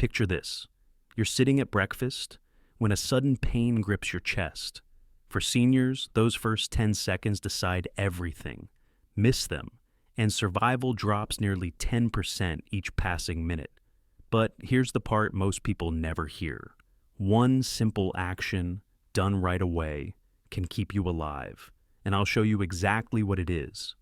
Picture this. You're sitting at breakfast when a sudden pain grips your chest. For seniors, those first 10 seconds decide everything. Miss them, and survival drops nearly 10% each passing minute. But here's the part most people never hear. One simple action, done right away, can keep you alive, and I'll show you exactly what it is.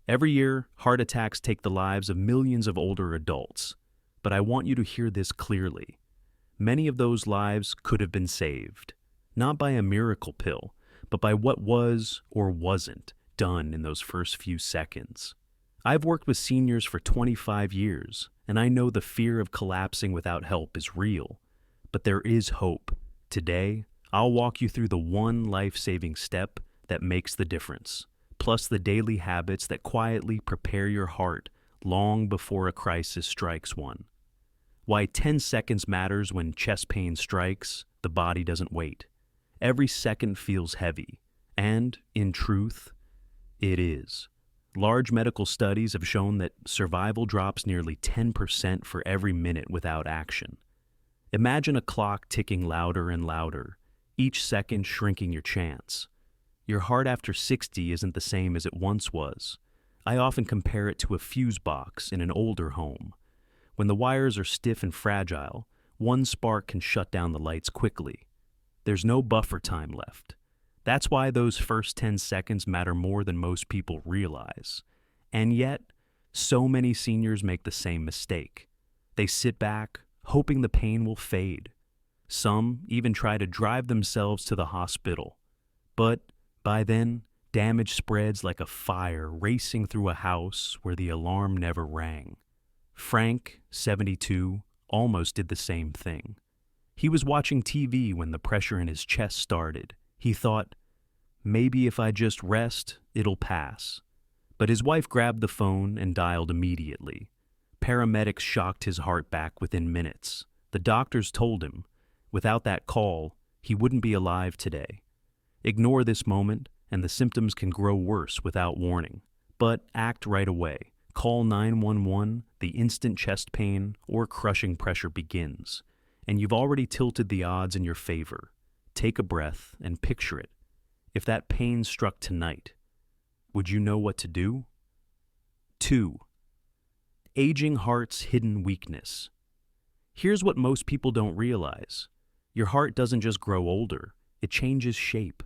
Every year, heart attacks take the lives of millions of older adults, but I want you to hear this clearly. Many of those lives could have been saved, not by a miracle pill, but by what was or wasn't done in those first few seconds. I've worked with seniors for 25 years, and I know the fear of collapsing without help is real. But there is hope. Today, I'll walk you through the one life-saving step that makes the difference, plus the daily habits that quietly prepare your heart long before a crisis strikes one. Why 10 seconds matters when chest pain strikes, the body doesn't wait. Every second feels heavy, and, in truth, it is. Large medical studies have shown that survival drops nearly 10% for every minute without action. Imagine a clock ticking louder and louder, each second shrinking your chance. Your heart after 60 isn't the same as it once was. I often compare it to a fuse box in an older home. When the wires are stiff and fragile, one spark can shut down the lights quickly. There's no buffer time left. That's why those first 10 seconds matter more than most people realize. And yet, so many seniors make the same mistake. They sit back, hoping the pain will fade. Some even try to drive themselves to the hospital. But by then, damage spreads like a fire racing through a house where the alarm never rang. Frank, 72, almost did the same thing. He was watching TV when the pressure in his chest started. He thought, maybe if I just rest, it'll pass. But his wife grabbed the phone and dialed immediately. Paramedics shocked his heart back within minutes. The doctors told him, without that call, he wouldn't be alive today. Ignore this moment, and the symptoms can grow worse without warning. But act right away. Call 911 the instant chest pain or crushing pressure begins, and you've already tilted the odds in your favor. Take a breath and picture it. If that pain struck tonight, would you know what to do? 2. Aging heart's hidden weakness. Here's what most people don't realize. Your heart doesn't just grow older, it changes shape.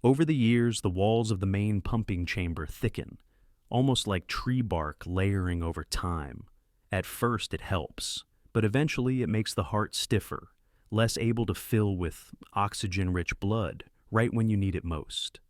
Over the years, the walls of the main pumping chamber thicken, almost like tree bark layering over time. At first it helps, but eventually it makes the heart stiffer, less able to fill with oxygen-rich blood right when you need it most.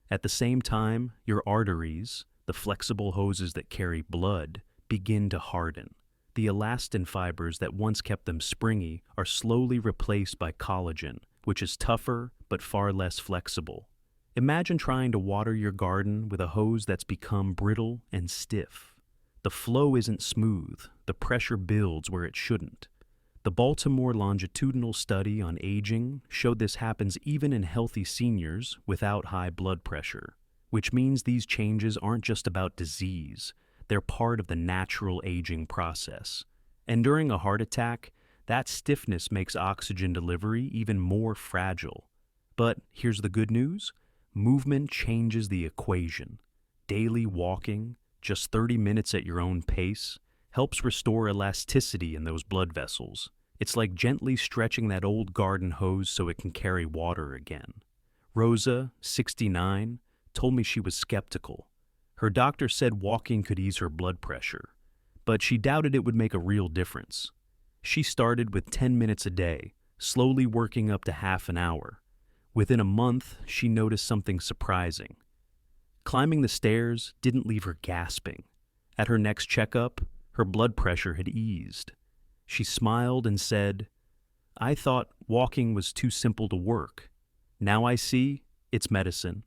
At the same time, your arteries, the flexible hoses that carry blood, begin to harden. The elastin fibers that once kept them springy are slowly replaced by collagen, which is tougher but far less flexible. Imagine trying to water your garden with a hose that's become brittle and stiff. The flow isn't smooth, the pressure builds where it shouldn't. The Baltimore Longitudinal Study on aging showed this happens even in healthy seniors without high blood pressure, which means these changes aren't just about disease, they're part of the natural aging process. And during a heart attack, that stiffness makes oxygen delivery even more fragile. But here's the good news. Movement changes the equation. Daily walking, just 30 minutes at your own pace, helps restore elasticity in those blood vessels. It's like gently stretching that old garden hose so it can carry water again. Rosa, 69, told me she was skeptical. Her doctor said walking could ease her blood pressure, but she doubted it would make a real difference. She started with 10 minutes a day, slowly working up to half an hour. Within a month, she noticed something surprising. Climbing the stairs didn't leave her gasping. At her next checkup, her blood pressure had eased. She smiled and said, "I thought walking was too simple to work. Now I see it's medicine."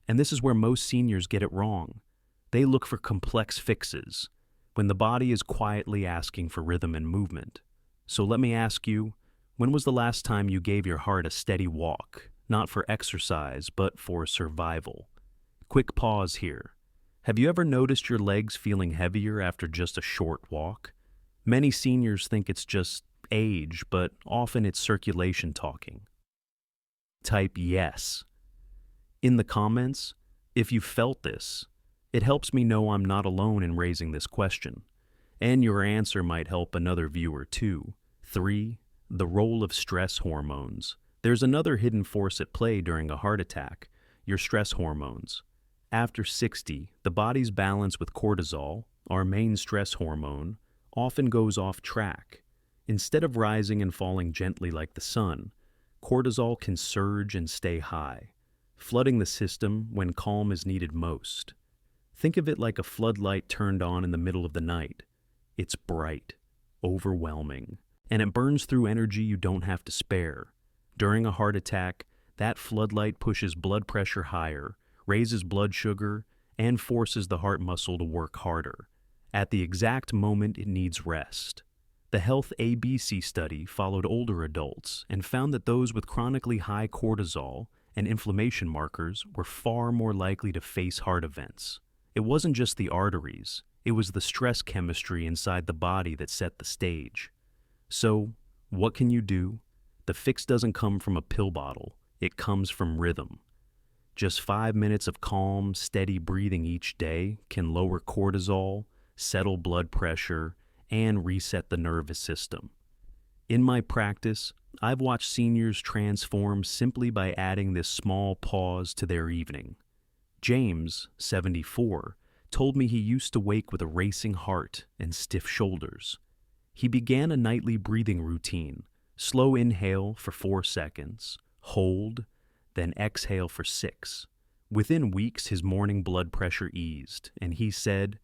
And this is where most seniors get it wrong. They look for complex fixes, when the body is quietly asking for rhythm and movement. So let me ask you, when was the last time you gave your heart a steady walk? Not for exercise, but for survival. Quick pause here. Have you ever noticed your legs feeling heavier after just a short walk? Many seniors think it's just age, but often it's circulation talking. Type yes in the comments if you felt this. It helps me know I'm not alone in raising this question, and your answer might help another viewer too. 3. The role of stress hormones. There's another hidden force at play during a heart attack: your stress hormones. After 60, the body's balance with cortisol, our main stress hormone, often goes off track. Instead of rising and falling gently like the sun, cortisol can surge and stay high, flooding the system when calm is needed most. Think of it like a floodlight turned on in the middle of the night. It's bright, overwhelming, and it burns through energy you don't have to spare. During a heart attack, that floodlight pushes blood pressure higher, raises blood sugar, and forces the heart muscle to work harder, at the exact moment it needs rest. The Health ABC study followed older adults and found that those with chronically high cortisol and inflammation markers were far more likely to face heart events. It wasn't just the arteries, it was the stress chemistry inside the body that set the stage. So, what can you do? The fix doesn't come from a pill bottle, it comes from rhythm. Just 5 minutes of calm, steady breathing each day can lower cortisol, settle blood pressure, and reset the nervous system. In my practice, I've watched seniors transform simply by adding this small pause to their evening. James, 74, told me he used to wake with a racing heart and stiff shoulders. He began a nightly breathing routine: slow inhale for 4 seconds, hold, then exhale for 6. Within weeks, his morning blood pressure eased, and he said,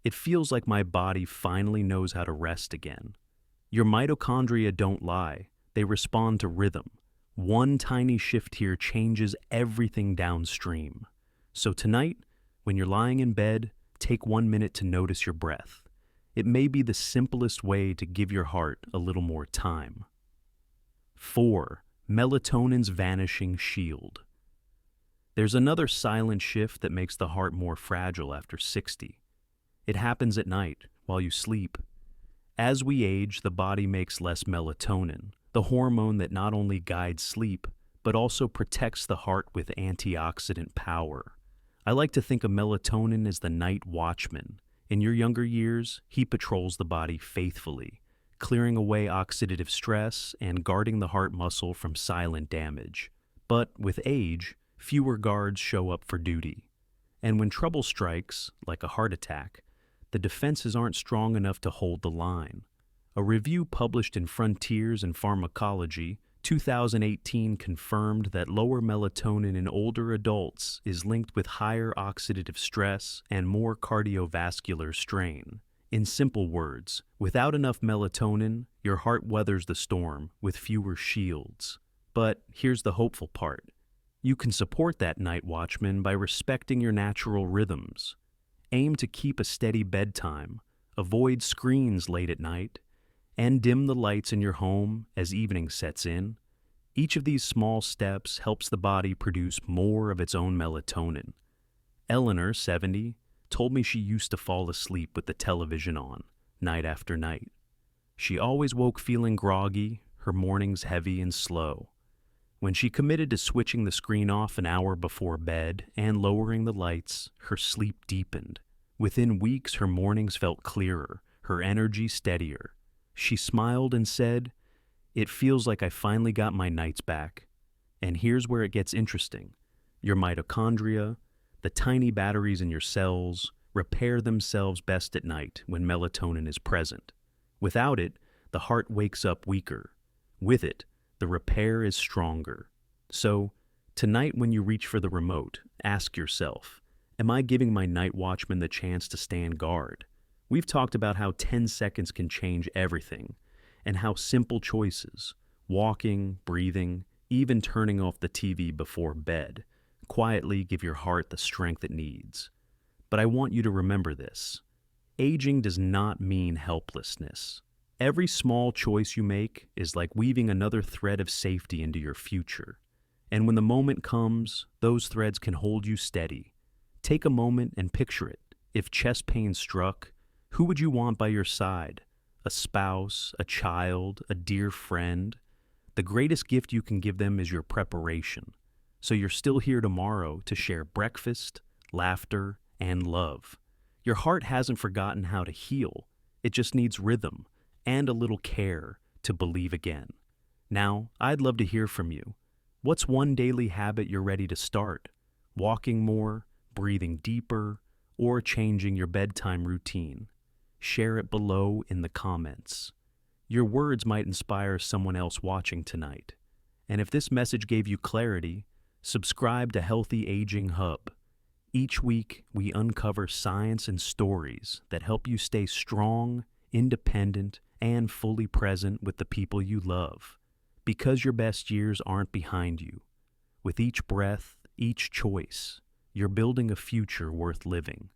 "It feels like my body finally knows how to rest again." Your mitochondria don't lie. They respond to rhythm. One tiny shift here changes everything downstream. So tonight, when you're lying in bed, take 1 minute to notice your breath. It may be the simplest way to give your heart a little more time. 4. Melatonin's vanishing shield. There's another silent shift that makes the heart more fragile after 60. It happens at night, while you sleep. As we age, the body makes less melatonin, the hormone that not only guides sleep, but also protects the heart with antioxidant power. I like to think of melatonin as the night watchman. In your younger years, he patrols the body faithfully, clearing away oxidative stress and guarding the heart muscle from silent damage. But with age, fewer guards show up for duty. And when trouble strikes, like a heart attack, the defenses aren't strong enough to hold the line. A review published in Frontiers in Pharmacology, 2018 confirmed that lower melatonin in older adults is linked with higher oxidative stress and more cardiovascular strain. In simple words, without enough melatonin, your heart weathers the storm with fewer shields. But here's the hopeful part. You can support that night watchman by respecting your natural rhythms. Aim to keep a steady bedtime, avoid screens late at night, and dim the lights in your home as evening sets in. Each of these small steps helps the body produce more of its own melatonin. Eleanor, 70, told me she used to fall asleep with the television on, night after night. She always woke feeling groggy, her mornings heavy and slow. When she committed to switching the screen off an hour before bed and lowering the lights, her sleep deepened. Within weeks, her mornings felt clearer, her energy steadier. She smiled and said, "It feels like I finally got my nights back." And here's where it gets interesting. Your mitochondria, the tiny batteries in your cells, repair themselves best at night when melatonin is present. Without it, the heart wakes up weaker. With it, the repair is stronger. So, tonight when you reach for the remote, ask yourself, am I giving my night watchman the chance to stand guard? We've talked about how 10 seconds can change everything, and how simple choices, walking, breathing, even turning off the TV before bed, quietly give your heart the strength it needs. But I want you to remember this. Aging does not mean helplessness. Every small choice you make is like weaving another thread of safety into your future. And when the moment comes, those threads can hold you steady. Take a moment and picture it. If chest pain struck, who would you want by your side? a spouse, a child, a dear friend. The greatest gift you can give them is your preparation. So you're still here tomorrow to share breakfast, laughter, and love. Your heart hasn't forgotten how to heal. It just needs rhythm and a little care to believe again. Now, I'd love to hear from you. What's one daily habit you're ready to start? Walking more, breathing deeper, or changing your bedtime routine? Share it below in the comments. Your words might inspire someone else watching tonight. And if this message gave you clarity, subscribe to Healthy Aging Hub. Each week, we uncover science and stories that help you stay strong, independent, and fully present with the people you love. Because your best years aren't behind you. With each breath, each choice, you're building a future worth living.